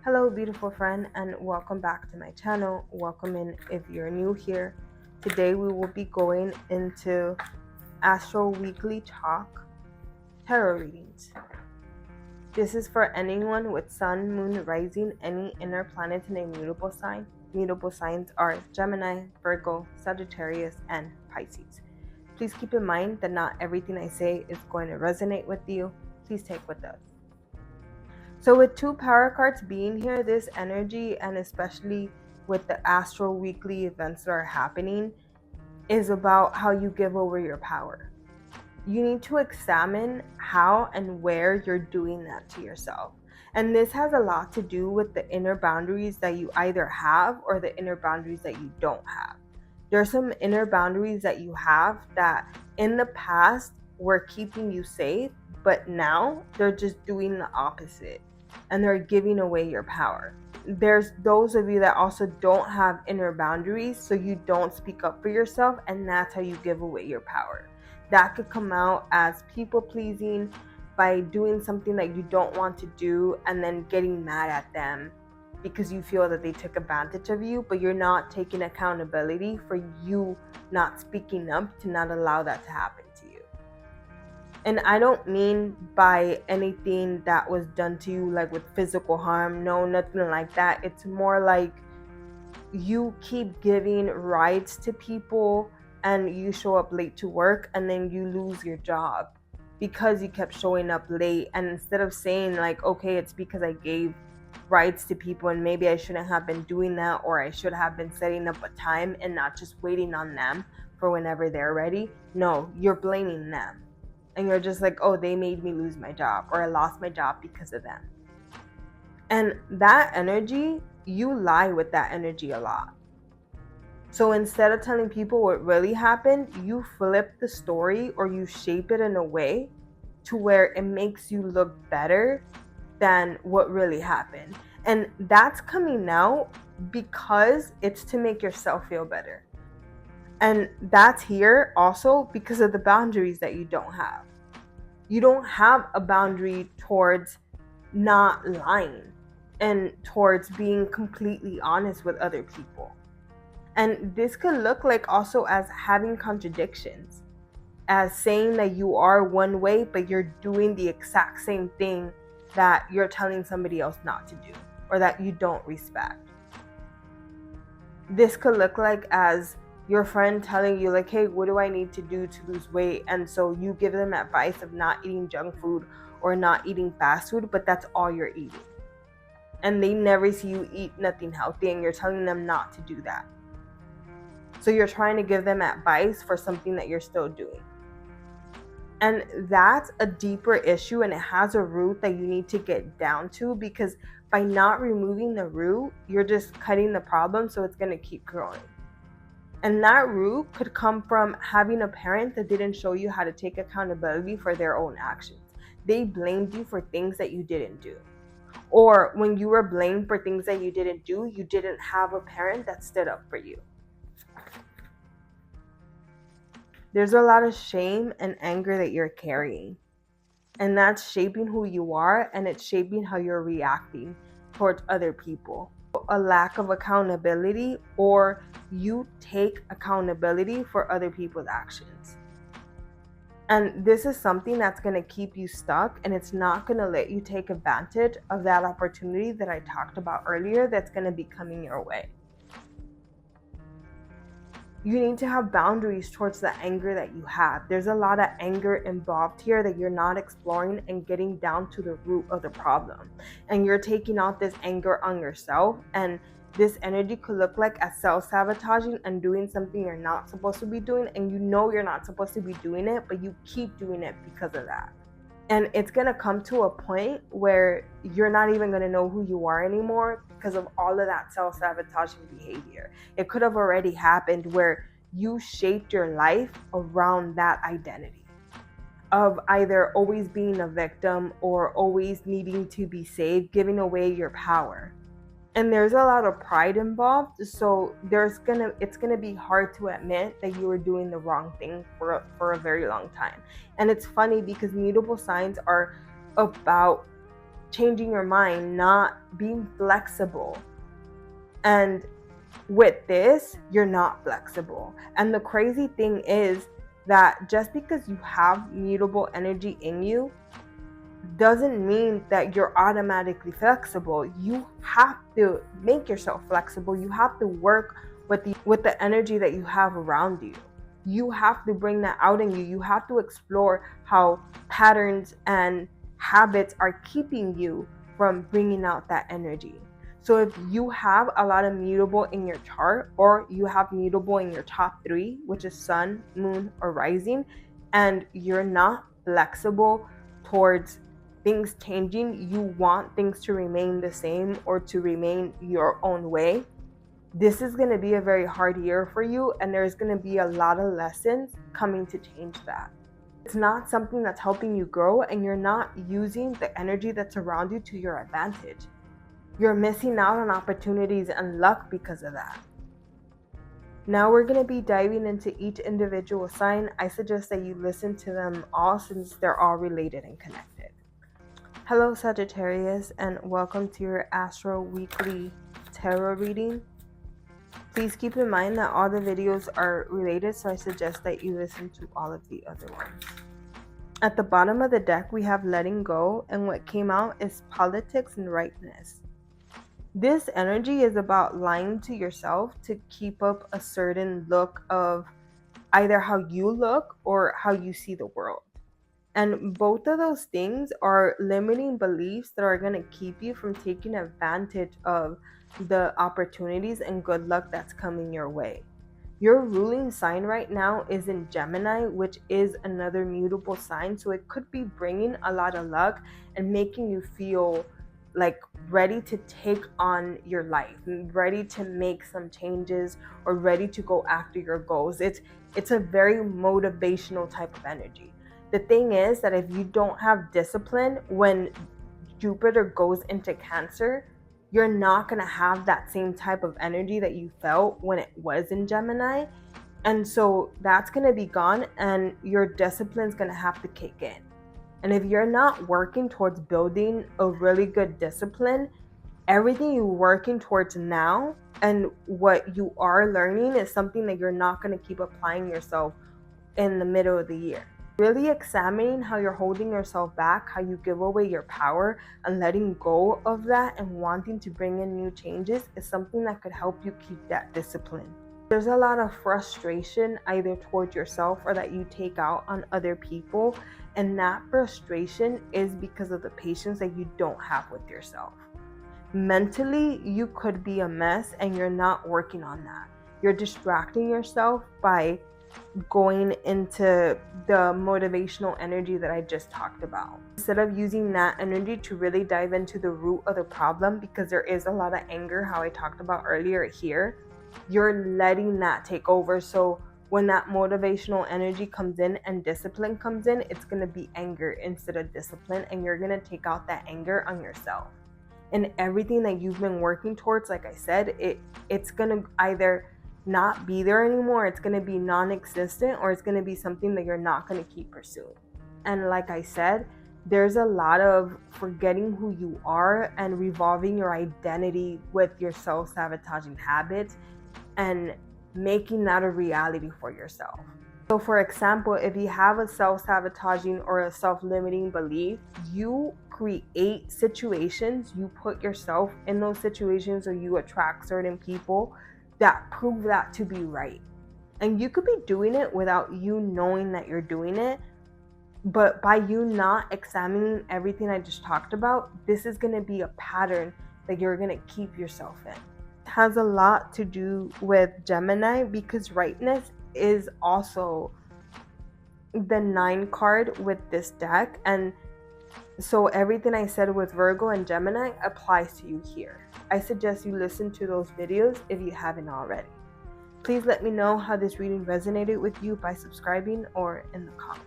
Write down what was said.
Hello, beautiful friend, and welcome back to my channel. Welcome in if you're new here. Today we will be going into Astro Weekly Talk tarot readings. This is for anyone with Sun, Moon, Rising, any inner planet in a mutable sign. Mutable signs are Gemini, Virgo, Sagittarius, and Pisces. Please keep in mind that not everything I say is going to resonate with you. Please take what does. So with two power cards being here, this energy, and especially with the astral weekly events that are happening, is about how you give over your power. You need to examine how and where you're doing that to yourself. And this has a lot to do with the inner boundaries that you either have or the inner boundaries that you don't have. There are some inner boundaries that you have that in the past were keeping you safe, but now they're just doing the opposite and they're giving away your power. There's those of you that also don't have inner boundaries, so you don't speak up for yourself, and that's how you give away your power. That could come out as people pleasing by doing something that you don't want to do and then getting mad at them because you feel that they took advantage of you, but you're not taking accountability for you not speaking up to not allow that to happen to you. And I don't mean by anything that was done to you, like with physical harm. No, nothing like that. It's more like you keep giving rides to people and you show up late to work and then you lose your job because you kept showing up late. And instead of saying like, okay, it's because I gave rides to people and maybe I shouldn't have been doing that, or I should have been setting up a time and not just waiting on them for whenever they're ready. No, you're blaming them. And you're just like, oh, they made me lose my job, or I lost my job because of them. And that energy, you lie with that energy a lot. So instead of telling people what really happened, you flip the story or you shape it in a way to where it makes you look better than what really happened. And that's coming out because it's to make yourself feel better. And that's here also because of the boundaries that you don't have. You don't have a boundary towards not lying and towards being completely honest with other people. And this could look like also as having contradictions, as saying that you are one way, but you're doing the exact same thing that you're telling somebody else not to do or that you don't respect. This could look like as your friend telling you like, hey, what do I need to do to lose weight? And so you give them advice of not eating junk food or not eating fast food, but that's all you're eating. And they never see you eat nothing healthy and you're telling them not to do that. So you're trying to give them advice for something that you're still doing. And that's a deeper issue, and it has a root that you need to get down to, because by not removing the root, you're just cutting the problem, so it's going to keep growing. And that root could come from having a parent that didn't show you how to take accountability for their own actions. They blamed you for things that you didn't do. Or when you were blamed for things that you didn't do, you didn't have a parent that stood up for you. There's a lot of shame and anger that you're carrying. And that's shaping who you are, and it's shaping how you're reacting towards other people. A lack of accountability, or you take accountability for other people's actions. And this is something that's going to keep you stuck, and it's not going to let you take advantage of that opportunity that I talked about earlier that's going to be coming your way. You need to have boundaries towards the anger that you have. There's a lot of anger involved here that you're not exploring and getting down to the root of the problem. And you're taking out this anger on yourself, and this energy could look like as self-sabotaging and doing something you're not supposed to be doing, and you know you're not supposed to be doing it, but you keep doing it because of that. And it's going to come to a point where you're not even going to know who you are anymore because of all of that self-sabotaging behavior. It could have already happened where you shaped your life around that identity of either always being a victim or always needing to be saved, giving away your power. And there's a lot of pride involved, so it's gonna be hard to admit that you were doing the wrong thing for a very long time. And it's funny because mutable signs are about changing your mind, not being flexible. And with this, you're not flexible. And the crazy thing is that just because you have mutable energy in you doesn't mean that you're automatically flexible. You have to make yourself flexible. You have to work with the energy that you have around you. You have to bring that out in you. You have to explore how patterns and habits are keeping you from bringing out that energy. So if you have a lot of mutable in your chart, or you have mutable in your top 3, which is sun, moon, or rising, and you're not flexible towards things changing, you want things to remain the same or to remain your own way, this is going to be a very hard year for you, and there's going to be a lot of lessons coming to change that. It's not something that's helping you grow, and you're not using the energy that's around you to your advantage. You're missing out on opportunities and luck because of that. Now we're going to be diving into each individual sign. I suggest that you listen to them all since they're all related and connected. Hello Sagittarius, and welcome to your Astro weekly tarot reading. Please keep in mind that all the videos are related, so I suggest that you listen to all of the other ones. At the bottom of the deck, we have letting go, and what came out is politics and rightness. This energy is about lying to yourself to keep up a certain look of either how you look or how you see the world. And both of those things are limiting beliefs that are going to keep you from taking advantage of the opportunities and good luck that's coming your way. Your ruling sign right now is in Gemini, which is another mutable sign. So it could be bringing a lot of luck and making you feel like ready to take on your life, ready to make some changes, or ready to go after your goals. It's a very motivational type of energy. The thing is that if you don't have discipline, when Jupiter goes into Cancer, you're not going to have that same type of energy that you felt when it was in Gemini. And so that's going to be gone, and your discipline's going to have to kick in. And if you're not working towards building a really good discipline, everything you're working towards now and what you are learning is something that you're not going to keep applying yourself in the middle of the year. Really examining how you're holding yourself back, how you give away your power, and letting go of that and wanting to bring in new changes is something that could help you keep that discipline. There's a lot of frustration either towards yourself or that you take out on other people, and that frustration is because of the patience that you don't have with yourself. Mentally, you could be a mess and you're not working on that. You're distracting yourself by going into the motivational energy that I just talked about, instead of using that energy to really dive into the root of the problem, because there is a lot of anger, how I talked about earlier here. You're letting that take over. So when that motivational energy comes in and discipline comes in, it's going to be anger instead of discipline, and you're going to take out that anger on yourself. And everything that you've been working towards, like I said, it's going to either not be there anymore, it's going to be non-existent, or it's going to be something that you're not going to keep pursuing. And like I said, there's a lot of forgetting who you are and revolving your identity with your self-sabotaging habits and making that a reality for yourself. So for example, if you have a self-sabotaging or a self-limiting belief, you create situations, you put yourself in those situations, or you attract certain people that prove that to be right. And you could be doing it without you knowing that you're doing it, but by you not examining everything I just talked about, this is going to be a pattern that you're going to keep yourself in. It has a lot to do with Gemini, because rightness is also the 9 card with this deck, and so everything I said with Virgo and Gemini applies to you here. I suggest you listen to those videos if you haven't already. Please let me know how this reading resonated with you by subscribing or in the comments.